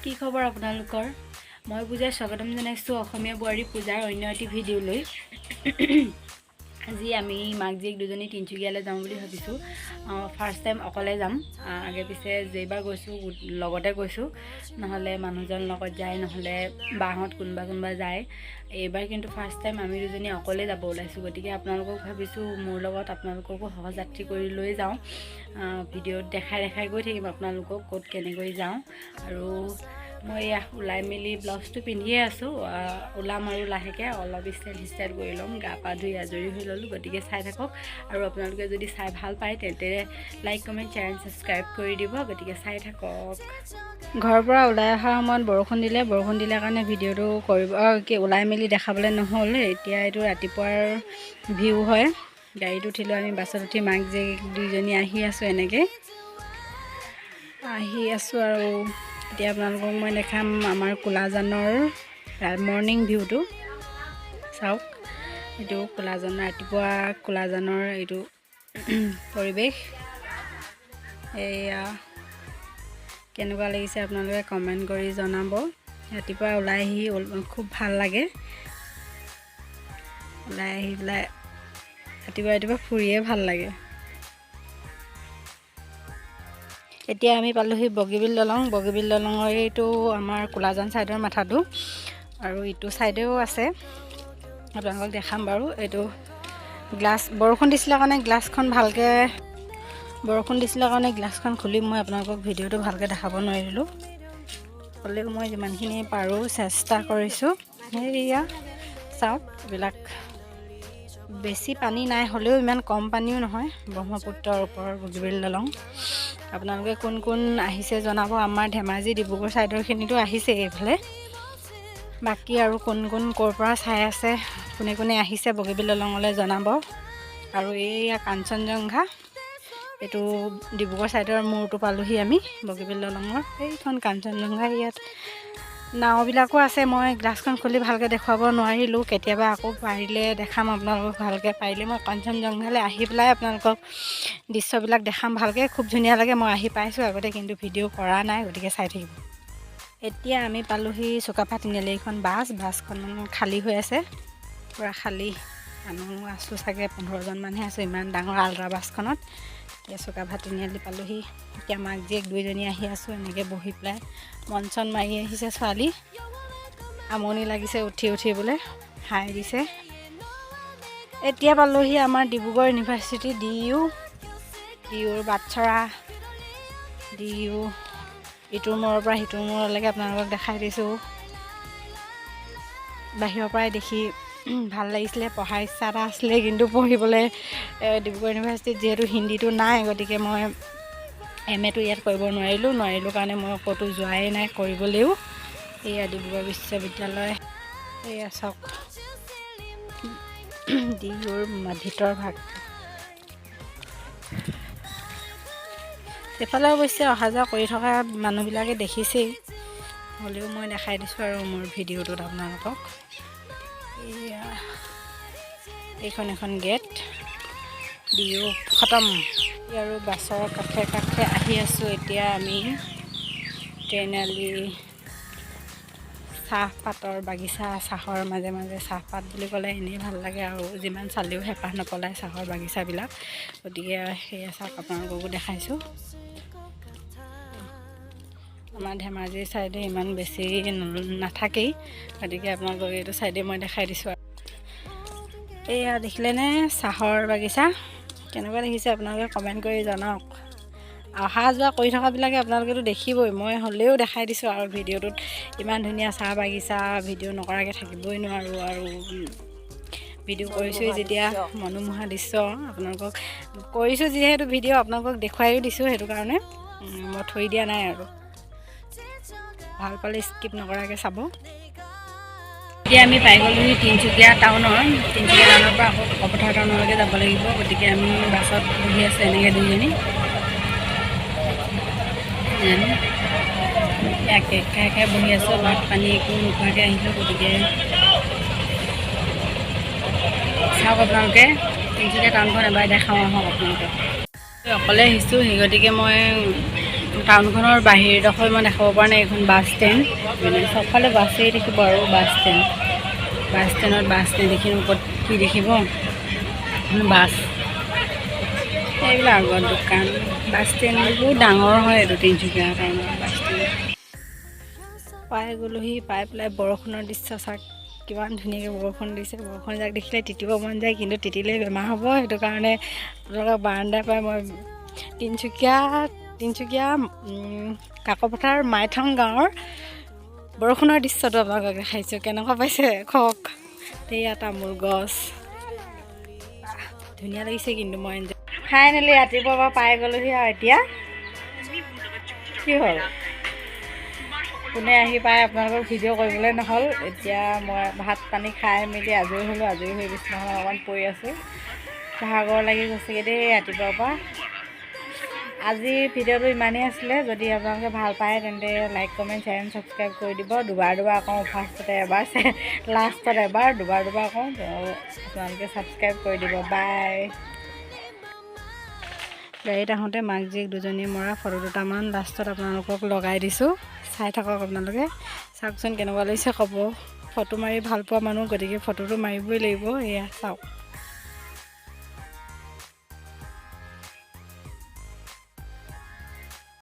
কি খবৰ আপোনালোকৰ? মই পূজাই স্বাগতম জনাইছোঁ অসমীয়া বুৱাৰী পূজাৰ অন্য এটি ভিডিঅ'লৈ। আজি আমি মাক জীয়েক দুজনী তিনিচুকীয়ালৈ যাওঁ বুলি ভাবিছোঁ। ফাৰ্ষ্ট টাইম অকলে যাম। আগে পিছে যেইবাৰ গৈছোঁ লগতে গৈছোঁ, নহ'লে মানুহজন লগত যায়, নহ'লে বাহঁত কোনোবা যায়। এইবাৰ কিন্তু ফাৰ্ষ্ট টাইম আমি দুজনী অকলে যাব ওলাইছোঁ। গতিকে আপোনালোকক ভাবিছোঁ মোৰ লগত আপোনালোককো সহযাত্ৰী কৰি লৈ যাওঁ। ভিডিঅ'ত দেখাই গৈ থাকিম আপোনালোকক ক'ত কেনেকৈ যাওঁ। আৰু মই ওলাই মেলি ব্লাউজটো পিন্ধিয়ে আছোঁ। ওলাম আৰু লাহেকৈ অলপ ষ্টাইল কৰি ল'ম, গা পা ধুই আজৰি হৈ ল'লোঁ। গতিকে চাই থাকক, আৰু আপোনালোকে যদি চাই ভাল পায় তেন্তে like comment share and subscribe কৰি দিব। গতিকে চাই থাকক। ঘৰৰ পৰা ওলাই অহাৰ সময়ত বৰষুণ দিলে কাৰণে ভিডিঅ'টো ওলাই মেলি দেখাবলৈ নহ'ল। এতিয়া এইটো ৰাতিপুৱাৰ ভিউ হয়। গাড়ীত উঠিলোঁ আমি, বাছত উঠি মাক জীয়েক দুইজনী আহি আছোঁ, এনেকৈ আহি আছোঁ। আৰু এতিয়া আপোনালোকক মই দেখাম আমাৰ কোলাজানৰ মৰ্ণিং ভিউটো। চাওক, এইটো কোলাজানৰ ৰাতিপুৱা কোলাজানৰ এইটো পৰিৱেশ। এয়া কেনেকুৱা লাগিছে আপোনালোকে কমেণ্ট কৰি জনাব। ৰাতিপুৱা ওলাই আহি খুব ভাল লাগে। ওলাই আহি পেলাই ৰাতিপুৱা ফুৰিয়ে ভাল লাগে। এতিয়া আমি পালোহি বগীবিল দলঙৰ এইটো আমাৰ কোলাজান ছাইডৰ মাথাটো, আৰু ইটো ছাইডেও আছে, আপোনালোকক দেখাম বাৰু। এইটো বৰষুণ দিছিলে কাৰণে গ্লাছখন খুলি মই আপোনালোকক ভিডিঅ'টো ভালকৈ দেখাব নোৱাৰিলোঁ। হ'লেও মই যিমানখিনি পাৰোঁ চেষ্টা কৰিছোঁ। সেয়া চাওক, এইবিলাক বেছি পানী নাই, হ'লেও ইমান কম পানীও নহয়। ব্ৰহ্মপুত্ৰৰ ওপৰৰ বগীবিল দলং। আপোনালোকে কোন কোন আহিছে জনাব। আমাৰ ধেমাজি ডিব্ৰুগড় ছাইডৰখিনিতো আহিছে এইফালে। বাকী আৰু কোন ক'ৰ পৰা চাই আছে, কোনে আহিছে বগীবিল দলঙলৈ জনাব। আৰু এইয়া কাঞ্চনজংঘা, এইটো ডিব্ৰুগড় ছাইডৰ মূৰটো পালোহি আমি বগীবিল দলঙৰ। এইখন কাঞ্চনজংঘা, ইয়াত নাওবিলাকো আছে। মই গ্লাছখন খুলি ভালকৈ দেখুৱাব নোৱাৰিলোঁ। কেতিয়াবা আকৌ পাৰিলে দেখাম আপোনালোকক ভালকৈ। পাৰিলে মই কাঞ্চনজংঘালৈ আহি পেলাই আপোনালোকক দৃশ্যবিলাক দেখাম ভালকৈ। খুব ধুনীয়া লাগে। মই আহি পাইছোঁ আগতে, কিন্তু ভিডিঅ' কৰা নাই, গতিকে চাই থাকিব। এতিয়া আমি পালোহি চুকাফা তিনিআলি। এইখন বাছখন খালী হৈ আছে, পূৰা খালী। মানুহ আছোঁ চাগে 15জন মানহে আছোঁ ইমান ডাঙৰ আল্ট্ৰা বাছখনত। এতিয়া চুকাফা তিনিআলি পালোহি। এতিয়া মাক জীয়েক দুইজনী আহি আছোঁ, এনেকৈ বহি পেলাই মন চন মাৰি আহিছে ছোৱালী। আমনি লাগিছে উঠি বোলে হাই দিছে। এতিয়া পালোহি আমাৰ ডিব্ৰুগড় ইউনিভাৰ্চিটি ডিউৰ বাটচৰা ডিউ। ইটোৰ মূৰৰ পৰা সিটোৰ মূৰলৈকে আপোনালোকক দেখাই দিছোঁ। বাহিৰৰ পৰাই দেখি ভাল লাগিছিলে। পঢ়াৰ ইচ্ছা এটা আছিলে, কিন্তু পঢ়িবলৈ ডিব্ৰুগড় ইউনিভাৰ্চিটিত যিহেতু হিন্দীটো নাই, গতিকে মই MA টো ইয়াত কৰিব নোৱাৰিলোঁ কাৰণে মই ক'তো যোৱাই নাই কৰিবলৈও। এয়া ডিব্ৰুগড় বিশ্ববিদ্যালয়। এয়া চাওক ডিউৰ ভিতৰ ভাগ। সেইফালে অৱশ্যে অহা যোৱা কৰি থকা মানুহবিলাকে দেখিছেই, হ'লেও মই দেখাই দিছোঁ আৰু মোৰ ভিডিঅ'টোত আপোনালোকক। এয়া এখন গেট। ডিউ খতম। আৰু বাছৰ কাষে আহি আছোঁ। এতিয়া আমি ট্ৰেইনালি চাহপাতৰ বাগিচা, চাহৰ মাজে চাহপাত বুলি ক'লে এনেই ভাল লাগে, আৰু যিমান চালেও হেঁপাহ নপলায় চাহৰ বাগিচাবিলাক। গতিকে সেয়া চাহক আপোনালোককো দেখাইছোঁ। আমাৰ ধেমাজিৰ ছাইডে ইমান বেছি নাথাকেই, গতিকে আপোনালোকক এইটো ছাইডে মই দেখাই দিছোঁ। এয়া দেখিলেনে চাহৰ বাগিচা? কেনেকুৱা দেখিছে আপোনালোকে কমেণ্ট কৰি জনাওক। অহা যোৱা কৰি থকাবিলাকে আপোনালোকেতো দেখিবই, মই হ'লেও দেখাই দিছোঁ আৰু ভিডিঅ'টোত। ইমান ধুনীয়া চাহ বাগিচা, ভিডিঅ' নকৰাকৈ থাকিবই নোৱাৰোঁ। আৰু ভিডিঅ' কৰিছোঁৱেই যেতিয়া, মনোমোহা দৃশ্য আপোনালোকক কৰিছোঁ যিহেতু ভিডিঅ' আপোনালোকক দেখুৱাইও দিছোঁ, সেইটো কাৰণে মই থৈ দিয়া নাই আৰু। ভাল পালে স্কিপ নকৰাকৈ চাব। এতিয়া আমি পাই গ'লোহি তিনিচুকীয়া টাউনৰ পৰা আকৌ কপথাৰ টাউনলৈকে যাব লাগিব। গতিকে আমি বাছত বহি আছোঁ এনেকৈ দুইজনী। কেক খাই বহি আছোঁ। ভাত পানী একো নোখোৱাকৈ আহিলোঁ। গতিকে চাওক আপোনালোকে, তিনিচুকীয়া টাউনখন এবাৰ দেখাওঁ আহক আপোনালোকক। অকলে আহিছোঁ, সেই গতিকে মই টাউনখনৰ বাহিৰডোখৰ মই দেখাব পৰা নাই। এইখন বাছ ষ্টেণ্ড, মানে চবফালে বাছেই দেখিব আৰু বাছ ষ্টেণ্ডত বাছ নেদেখি ওপৰত কি দেখিব, বাছ, এইবিলাক আগত দোকান। বাছ ষ্টেণ্ড বহুত ডাঙৰ হয় এইটো তিনিচুকীয়া টাউনৰ বাছ ষ্টেণ্ড। পাই গ'লোহি, পাই পেলাই বৰষুণৰ দৃশ্য চাওক, কিমান ধুনীয়াকৈ বৰষুণ দিছে। বৰষুণ যাক দেখিলে তিতিব মন যায়, কিন্তু তিতিলেই বেমাৰ হ'ব। সেইটো কাৰণে আপোনালোকক বাৰান্দাৰ পৰা মই তিনিচুকীয়া কাকপথাৰ মাইথন গাঁৱৰ বৰষুণৰ দৃশ্যটো আপোনালোকক দেখাইছোঁ। কেনেকুৱা পাইছে কওক। সেয়া তামোল গছ, ধুনীয়া লাগিছে কিন্তু মই ফাইনেলি ৰাতিপুৱাৰ পৰা পাই গ'লোহি। আৰু এতিয়া কি হ'ল, কোনে আহি পাই আপোনালোকক ভিডিঅ' কৰিবলৈ নহ'ল। এতিয়া মই ভাত পানী খাই মেলি আজৰি হ'লোঁ। আজৰি হৈ বিছনাখনত অকণমান পৰি আছোঁ। ভাগৰ লাগি গৈছেগৈ দেই ৰাতিপুৱাৰ পৰা। আজিৰ ভিডিঅ'টো ইমানেই আছিলে। যদি আপোনালোকে ভাল পায় তেন্তে like comment share and subscribe কৰি দিব। দুবাৰ কওঁ, ফাৰ্ষ্টতে এবাৰ, লাষ্টত এবাৰ, দুবাৰ কওঁ, আপোনালোকে ছাবস্ক্ৰাইব কৰি দিব। বাই। গাড়ীত আহোঁতে মাক জীয়েক দুজনী মৰা ফটো দুটামান লাষ্টত আপোনালোকক লগাই দিছোঁ, চাই থাকক আপোনালোকে। চাওকচোন কেনেকুৱা লাগিছে ক'ব। ফটো মাৰি ভাল পোৱা মানুহ, গতিকে ফটোটো মাৰিবই লাগিব। এয়া চাওক।